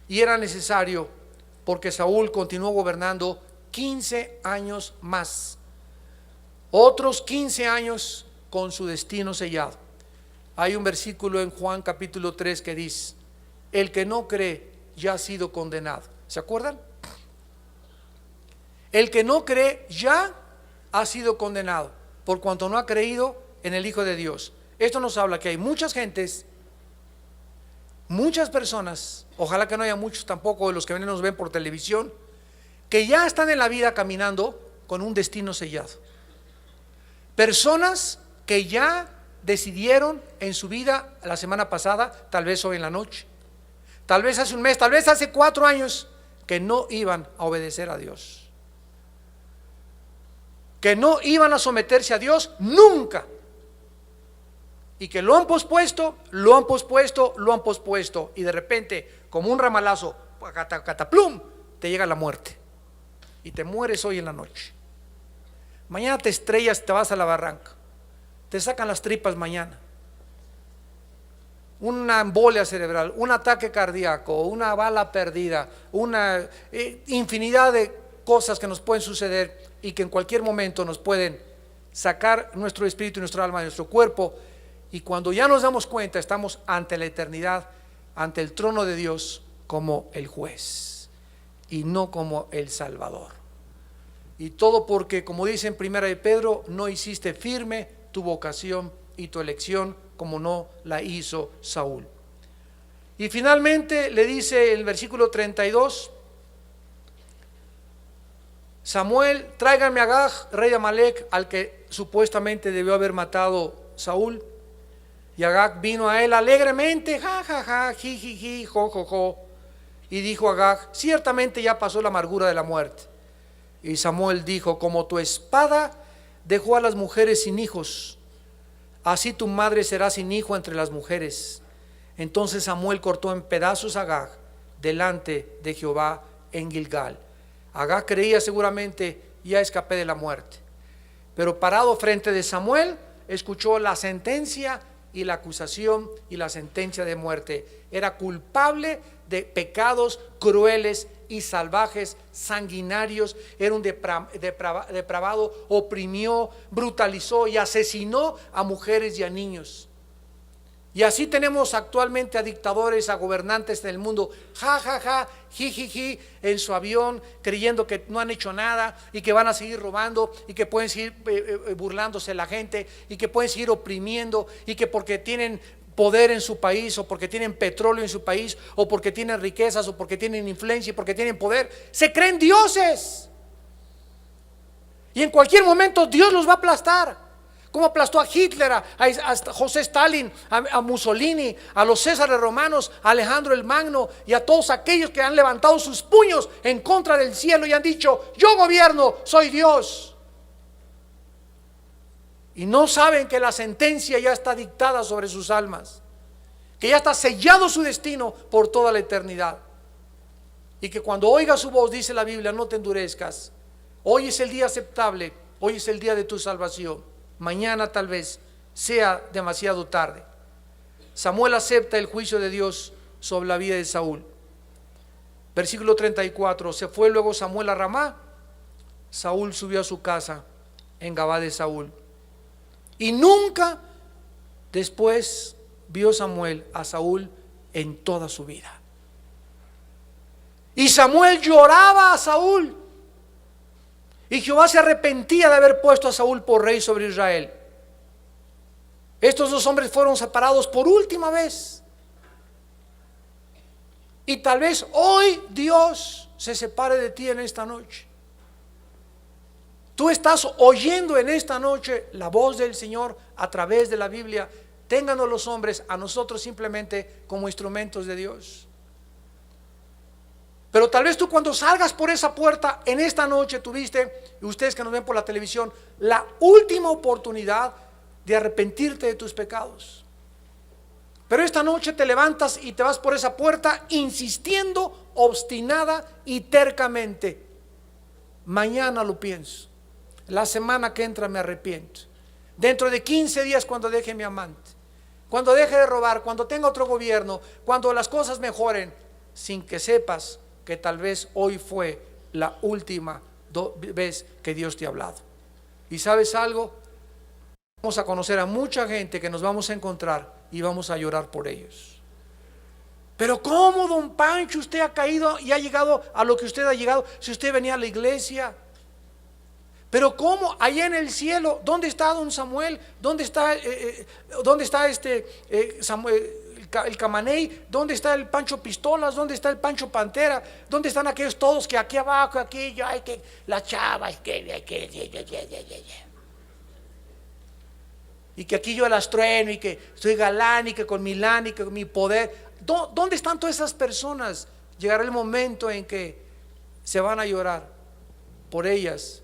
y era necesario porque Saúl continuó gobernando 15 años más, otros 15 años con su destino sellado. Hay un versículo en Juan capítulo 3 que dice, el que no cree ya ha sido condenado. ¿Se acuerdan? El que no cree ya ha sido condenado por cuanto no ha creído en el Hijo de Dios. Esto nos habla que hay muchas gentes, muchas personas, ojalá que no haya muchos tampoco de los que nos ven por televisión, que ya están en la vida caminando con un destino sellado. Personas que ya decidieron en su vida la semana pasada, tal vez hoy en la noche, tal vez hace un mes, tal vez hace 4 años, que no iban a obedecer a Dios, que no iban a someterse a Dios nunca, y que lo han pospuesto, lo han pospuesto, lo han pospuesto, y de repente, como un ramalazo, cataplum, te llega la muerte y te mueres hoy en la noche. Mañana te estrellas, te vas a la barranca, te sacan las tripas mañana, una embolia cerebral, un ataque cardíaco, una bala perdida, una infinidad de cosas que nos pueden suceder y que en cualquier momento nos pueden sacar nuestro espíritu y nuestra alma de nuestro cuerpo, y cuando ya nos damos cuenta estamos ante la eternidad, ante el trono de Dios como el juez y no como el Salvador. Y todo porque, como dice en Primera de Pedro, no hiciste firme tu vocación y tu elección como no la hizo Saúl. Y finalmente le dice el versículo 32, Samuel, tráiganme a Agag, rey de Amalec, al que supuestamente debió haber matado Saúl. Y Agag vino a él alegremente, ja, ja, ja, ji, ji, ji, jo, jo, jo. Y dijo Agag, ciertamente ya pasó la amargura de la muerte. Y Samuel dijo, como tu espada dejó a las mujeres sin hijos, así tu madre será sin hijo entre las mujeres. Entonces Samuel cortó en pedazos a Agag delante de Jehová en Gilgal. Agag creía seguramente, ya escapé de la muerte, pero parado frente de Samuel escuchó la sentencia y la acusación y la sentencia de muerte. Era culpable de pecados crueles y salvajes, sanguinarios. Era un depravado, oprimió, brutalizó y asesinó a mujeres y a niños. Y así tenemos actualmente a dictadores, a gobernantes en el mundo, ja, ja, ja, ji, ji, ji, en su avión, creyendo que no han hecho nada y que van a seguir robando y que pueden seguir burlándose de la gente y que pueden seguir oprimiendo y que porque tienen poder en su país o porque tienen petróleo en su país o porque tienen riquezas o porque tienen influencia y porque tienen poder, se creen dioses. Y en cualquier momento Dios los va a aplastar. Como aplastó a Hitler, a José Stalin, a Mussolini, a los Césares romanos, a Alejandro el Magno y a todos aquellos que han levantado sus puños en contra del cielo y han dicho, yo gobierno, soy Dios. Y no saben que la sentencia ya está dictada sobre sus almas, que ya está sellado su destino por toda la eternidad. Y que cuando oigas su voz, dice la Biblia, no te endurezcas. Hoy es el día aceptable, hoy es el día de tu salvación. Mañana tal vez sea demasiado tarde. Samuel acepta el juicio de Dios sobre la vida de Saúl. Versículo 34, se fue luego Samuel a Ramá. Saúl subió a su casa en Gabá de Saúl. Y nunca después vio Samuel a Saúl en toda su vida. Y Samuel lloraba a Saúl. Y Jehová se arrepentía de haber puesto a Saúl por rey sobre Israel. Estos dos hombres fueron separados por última vez. Y tal vez hoy Dios se separe de ti en esta noche. Tú estás oyendo en esta noche la voz del Señor a través de la Biblia. Ténganos los hombres a nosotros simplemente como instrumentos de Dios. Pero tal vez tú cuando salgas por esa puerta en esta noche tuviste, y ustedes que nos ven por la televisión, la última oportunidad de arrepentirte de tus pecados. Pero esta noche te levantas y te vas por esa puerta insistiendo, obstinada y tercamente. Mañana lo pienso. La semana que entra me arrepiento. Dentro de 15 días cuando deje mi amante, cuando deje de robar, cuando tenga otro gobierno, cuando las cosas mejoren, sin que sepas que tal vez hoy fue la última vez que Dios te ha hablado. ¿Y sabes algo? Vamos a conocer a mucha gente que nos vamos a encontrar y vamos a llorar por ellos. Pero ¿cómo, don Pancho, usted ha caído y ha llegado a lo que usted ha llegado si usted venía a la iglesia? Pero ¿cómo? Allá en el cielo, ¿dónde está don Samuel? ¿Dónde está Samuel, el Camaney? ¿Dónde está el Pancho Pistolas? ¿Dónde está el Pancho Pantera? ¿Dónde están aquellos todos que aquí abajo, aquí yo, hay que la chava, y que aquí yo las trueno y que soy galán y que con mi lana y que con mi poder? ¿Dónde están todas esas personas? Llegará el momento en que se van a llorar por ellas,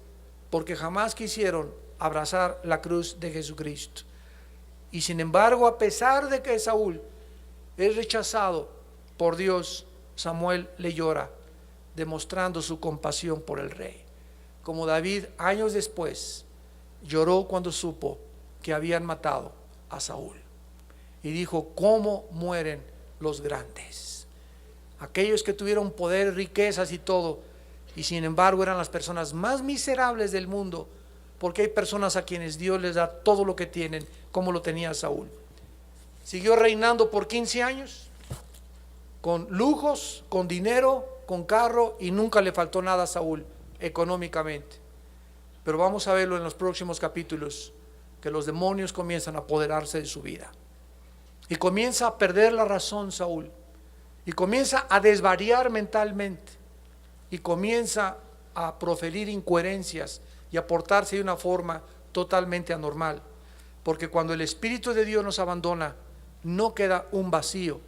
porque jamás quisieron abrazar la cruz de Jesucristo. Y sin embargo, a pesar de que Saúl es rechazado por Dios, Samuel le llora, demostrando su compasión por el rey. Como David, años después, lloró cuando supo que habían matado a Saúl. Y dijo: ¿cómo mueren los grandes? Aquellos que tuvieron poder, riquezas y todo, y sin embargo eran las personas más miserables del mundo, porque hay personas a quienes Dios les da todo lo que tienen, como lo tenía Saúl. Siguió reinando por 15 años, con lujos, con dinero, con carro, y nunca le faltó nada a Saúl económicamente. Pero vamos a verlo en los próximos capítulos, que los demonios comienzan a apoderarse de su vida. Y comienza a perder la razón Saúl, y comienza a desvariar mentalmente, y comienza a proferir incoherencias y a portarse de una forma totalmente anormal. Porque cuando el Espíritu de Dios nos abandona, no queda un vacío.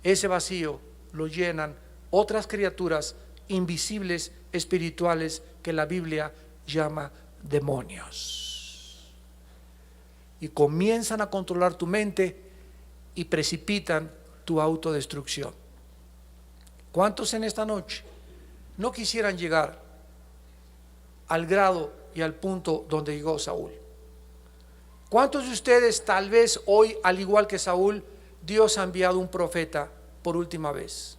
Ese vacío lo llenan otras criaturas invisibles, espirituales, que la Biblia llama demonios. Y comienzan a controlar tu mente y precipitan tu autodestrucción. ¿Cuántos en esta noche no quisieran llegar al grado y al punto donde llegó Saúl? ¿Cuántos de ustedes tal vez hoy, al igual que Saúl, Dios ha enviado un profeta por última vez?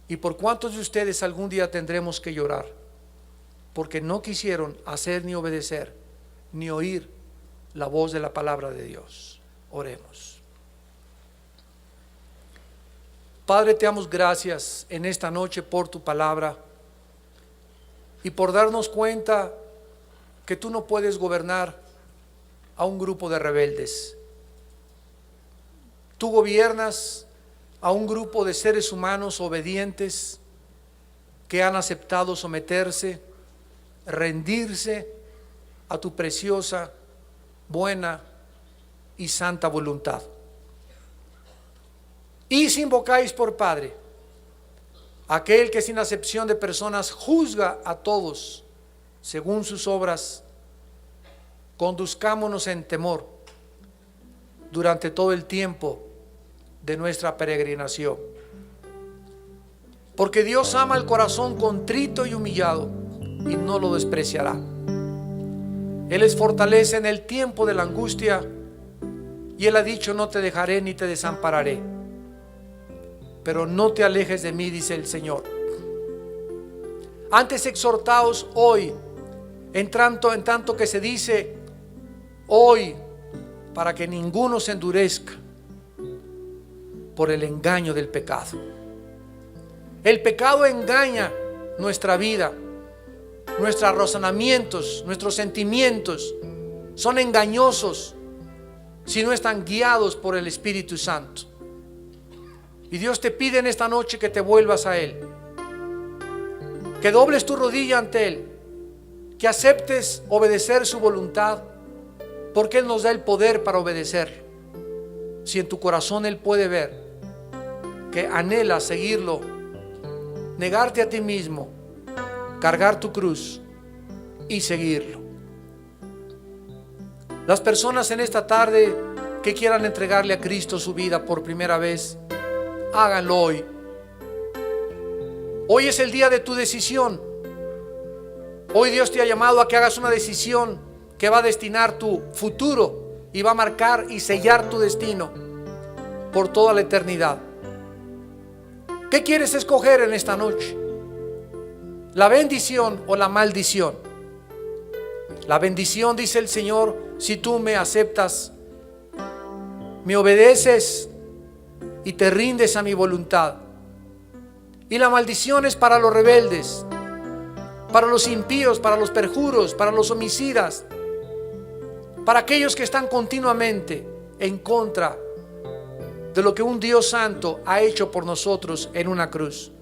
¿Y por cuántos de ustedes algún día tendremos que llorar? Porque no quisieron hacer ni obedecer ni oír la voz de la palabra de Dios. Oremos. Padre, te damos gracias en esta noche por tu palabra y por darnos cuenta que tú no puedes gobernar a un grupo de rebeldes. Tú gobiernas a un grupo de seres humanos obedientes que han aceptado someterse, rendirse a tu preciosa, buena y santa voluntad. Y si invocáis por Padre aquel que sin acepción de personas juzga a todos según sus obras, conduzcámonos en temor durante todo el tiempo de nuestra peregrinación. Porque Dios ama el corazón contrito y humillado y no lo despreciará. Él les fortalece en el tiempo de la angustia, y Él ha dicho: no te dejaré ni te desampararé. Pero no te alejes de mí, dice el Señor. Antes exhortaos hoy, en tanto que se dice hoy, para que ninguno se endurezca por el engaño del pecado. El pecado engaña nuestra vida, nuestros razonamientos, nuestros sentimientos son engañosos si no están guiados por el Espíritu Santo. Y Dios te pide en esta noche que te vuelvas a Él, que dobles tu rodilla ante Él que aceptes obedecer su voluntad, porque Él nos da el poder para obedecer. Si en tu corazón Él puede ver que anhelas seguirlo, negarte a ti mismo, cargar tu cruz y seguirlo. Las personas en esta tarde que quieran entregarle a Cristo su vida por primera vez, háganlo hoy. Hoy es el día de tu decisión. Hoy Dios te ha llamado a que hagas una decisión que va a destinar tu futuro y va a marcar y sellar tu destino por toda la eternidad. ¿Qué quieres escoger en esta noche? ¿La bendición o la maldición? La bendición, dice el Señor, si tú me aceptas, me obedeces y te rindes a mi voluntad. Y la maldición es para los rebeldes, para los impíos, para los perjuros, para los homicidas, para aquellos que están continuamente en contra de lo que un Dios santo ha hecho por nosotros en una cruz.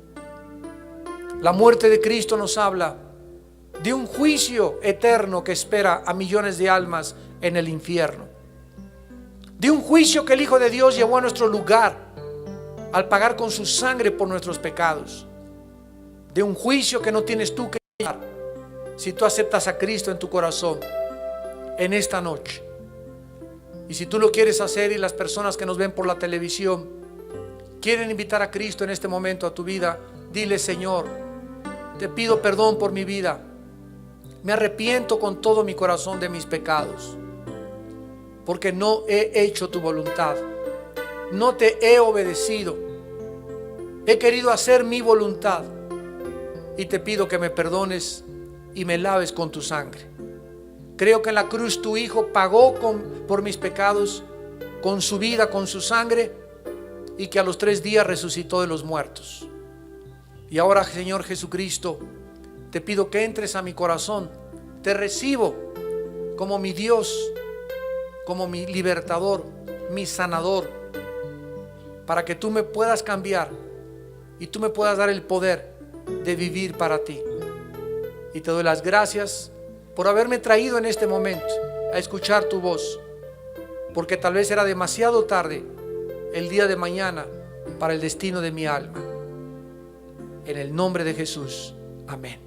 La muerte de Cristo nos habla de un juicio eterno que espera a millones de almas en el infierno, de un juicio que el Hijo de Dios llevó a nuestro lugar al pagar con su sangre por nuestros pecados, de un juicio que no tienes tú que llevar si tú aceptas a Cristo en tu corazón en esta noche. Y si tú lo quieres hacer y las personas que nos ven por la televisión quieren invitar a Cristo en este momento a tu vida, dile: Señor, te pido perdón por mi vida, me arrepiento con todo mi corazón de mis pecados, porque no he hecho tu voluntad, no te he obedecido, he querido hacer mi voluntad, y te pido que me perdones y me laves con tu sangre. Creo que en la cruz tu Hijo pagó por mis pecados con su vida, con su sangre, y que a los 3 días resucitó de los muertos. Y ahora, Señor Jesucristo, te pido que entres a mi corazón. Te recibo como mi Dios, como mi libertador, mi sanador, para que tú me puedas cambiar y tú me puedas dar el poder de vivir para ti. Y te doy las gracias por haberme traído en este momento a escuchar tu voz, porque tal vez era demasiado tarde el día de mañana para el destino de mi alma. En el nombre de Jesús, amén.